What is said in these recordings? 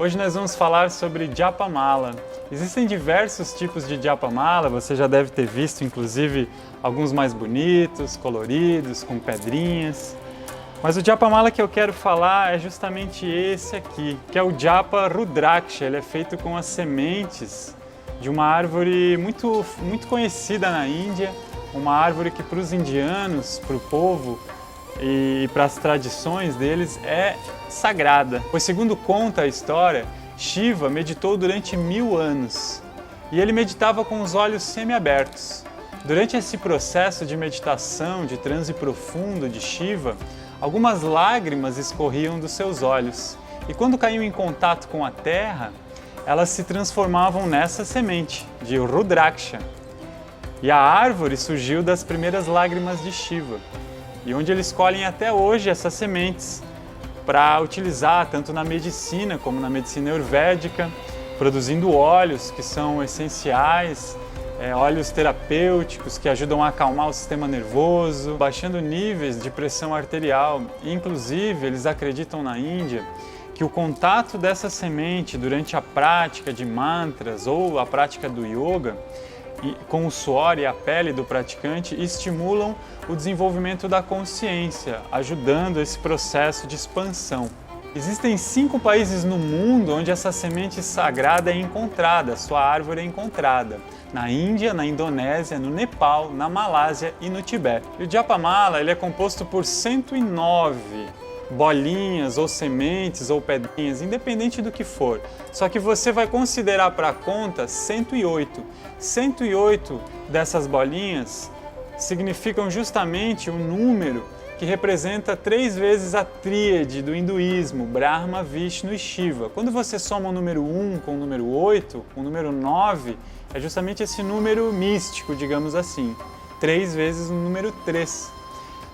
Hoje nós vamos falar sobre Japamala. Existem diversos tipos de Japamala, você já deve ter visto inclusive alguns mais bonitos, coloridos, com pedrinhas. Mas o Japamala que eu quero falar é justamente esse aqui, que é o Japa Rudraksha. Ele é feito com as sementes de uma árvore muito conhecida na Índia, uma árvore que para os indianos, para o povo e para as tradições deles é sagrada. Pois segundo conta a história, Shiva meditou durante 1000 anos e ele meditava com os olhos semiabertos. Durante esse processo de meditação, de transe profundo de Shiva, algumas lágrimas escorriam dos seus olhos e quando caíam em contato com a terra, elas se transformavam nessa semente de Rudraksha. E a árvore surgiu das primeiras lágrimas de Shiva, e onde eles colhem até hoje essas sementes para utilizar tanto na medicina como na medicina ayurvédica, produzindo óleos que são essenciais, óleos terapêuticos que ajudam a acalmar o sistema nervoso, baixando níveis de pressão arterial. E, inclusive, eles acreditam na Índia que o contato dessa semente durante a prática de mantras ou a prática do yoga com o suor e a pele do praticante estimulam o desenvolvimento da consciência, ajudando esse processo de expansão. Existem 5 países no mundo onde essa semente sagrada é encontrada, sua árvore é encontrada. Na Índia, na Indonésia, no Nepal, na Malásia e no Tibete. E o Japamala ele é composto por 109 bolinhas ou sementes ou pedrinhas, independente do que for. Só que você vai considerar para a conta 108. 108 dessas bolinhas significam justamente um número que representa 3 vezes a tríade do hinduísmo, Brahma, Vishnu e Shiva. Quando você soma o número 1 com o número 8, com o número 9, é justamente esse número místico, digamos assim. 3 vezes o número 3,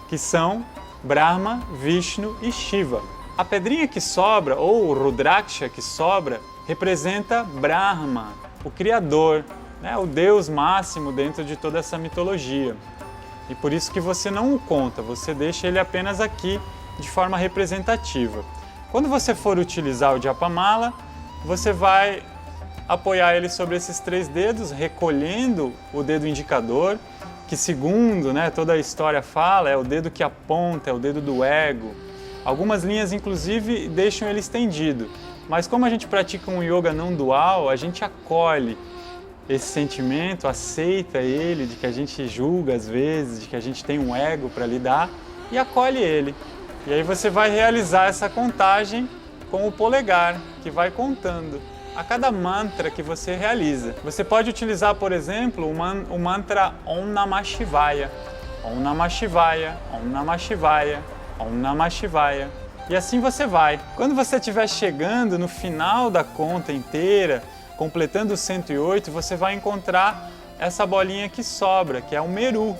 que são Brahma, Vishnu e Shiva. A pedrinha que sobra, ou o Rudraksha que sobra, representa Brahma, o Criador, o Deus máximo dentro de toda essa mitologia. E por isso que você não o conta, você deixa ele apenas aqui de forma representativa. Quando você for utilizar o Japamala, você vai apoiar ele sobre esses 3 dedos, recolhendo o dedo indicador, que segundo toda a história fala, é o dedo que aponta, é o dedo do ego. Algumas linhas, inclusive, deixam ele estendido. Mas como a gente pratica um yoga não dual, a gente acolhe esse sentimento, aceita ele, de que a gente julga às vezes, de que a gente tem um ego para lidar, e acolhe ele. E aí você vai realizar essa contagem com o polegar, que vai contando a cada mantra que você realiza. Você pode utilizar, por exemplo, o mantra Om Namah Shivaya. Om Namah Shivaya, Om Namah Shivaya, Om Namah Shivaya. E assim você vai. Quando você estiver chegando no final da conta inteira, completando os 108, você vai encontrar essa bolinha que sobra, que é o Meru.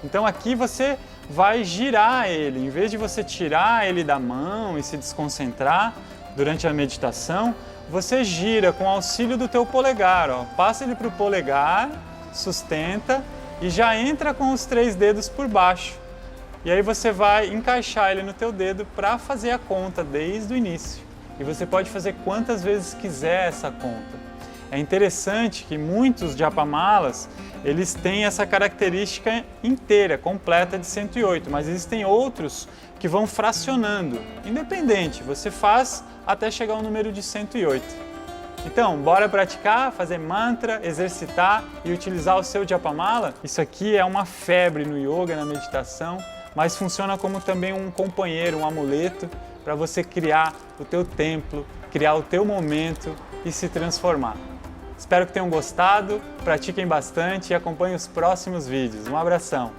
Então aqui você vai girar ele. Em vez de você tirar ele da mão e se desconcentrar durante a meditação, você gira com o auxílio do teu polegar. Passa ele para o polegar, sustenta e já entra com os 3 dedos por baixo. E aí você vai encaixar ele no teu dedo para fazer a conta desde o início. E você pode fazer quantas vezes quiser essa conta. É interessante que muitos Japamalas, eles têm essa característica inteira, completa de 108, mas existem outros que vão fracionando. Independente, você faz até chegar ao número de 108. Então, bora praticar, fazer mantra, exercitar e utilizar o seu Japamala? Isso aqui é uma febre no yoga, na meditação, mas funciona como também um companheiro, um amuleto, para você criar o teu templo, criar o teu momento e se transformar. Espero que tenham gostado, pratiquem bastante e acompanhem os próximos vídeos. Um abração!